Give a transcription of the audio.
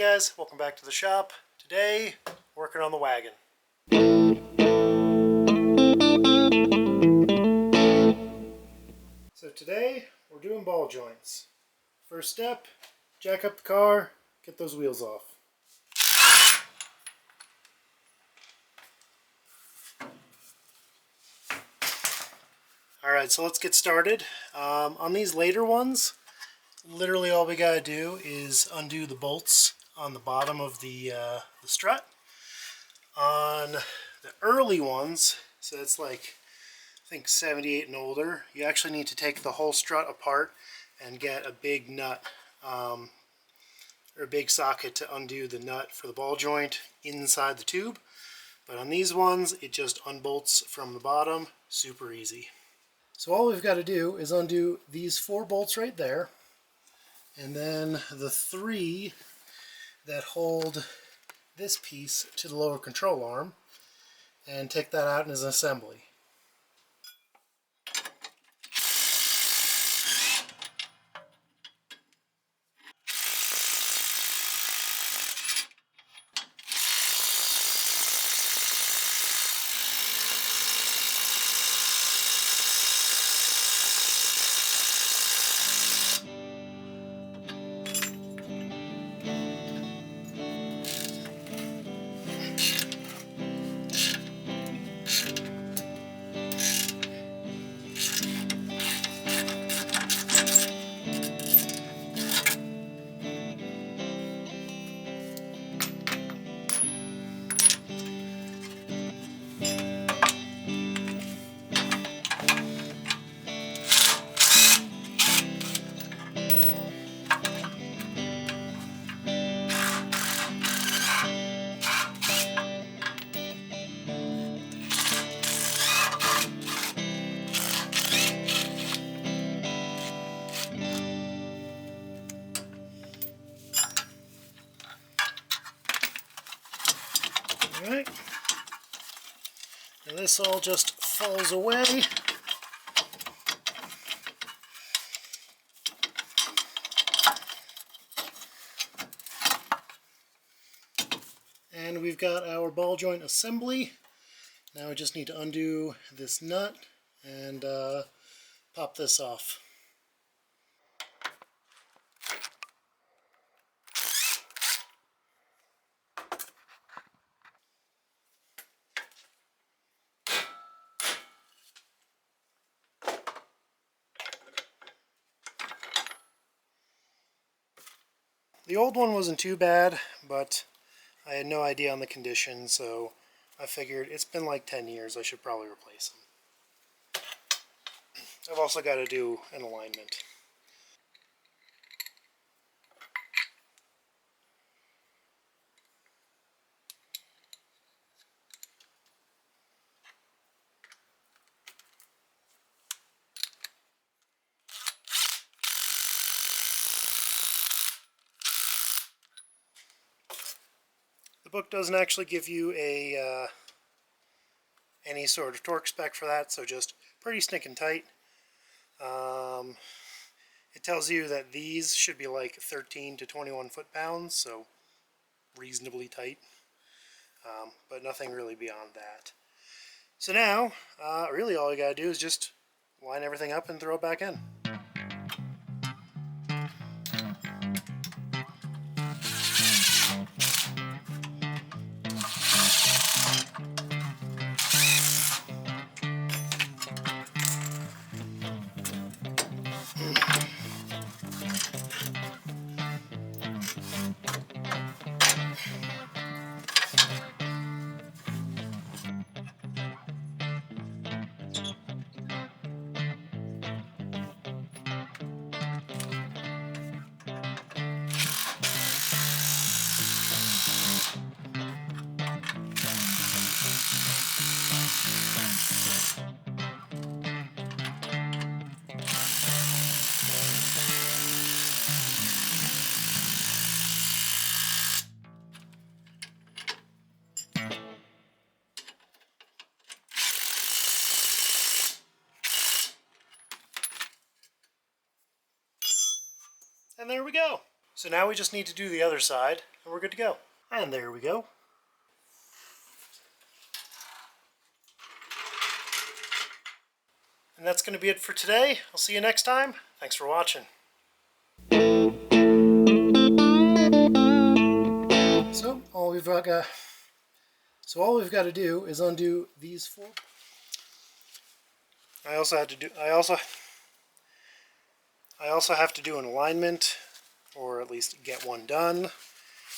guys, welcome back to the shop. Today, working on the wagon. So today, we're doing ball joints. First step, jack up the car, get those wheels off. Alright, so let's get started. On these later ones, literally all we gotta do is undo the bolts on the bottom of the strut. On the early ones, so it's like I think 78 and older, you actually need to take the whole strut apart and get a big nut or a big socket to undo the nut for the ball joint inside the tube. But on these ones, it just unbolts from the bottom, super easy. So all we've got to do is undo these 4 bolts right there, and then the 3 that hold this piece to the lower control arm, and take that out as an assembly. Alright, and this all just falls away. And we've got our ball joint assembly. Now we just need to undo this nut and pop this off. The old one wasn't too bad, but I had no idea on the condition, so I figured it's been like 10 years, I should probably replace them. I've also got to do an alignment. The book doesn't actually give you a any sort of torque spec for that, so just pretty stinking tight. It tells you that these should be like 13 to 21 foot-pounds, so reasonably tight, but nothing really beyond that. So now, really all you gotta do is just line everything up and throw it back in. And there we go. So now we just need to do the other side, and we're good to go. And there we go. And that's going to be it for today. I'll see you next time. Thanks for watching. So all we've got to do is undo these four. I also have to do an alignment, or at least get one done.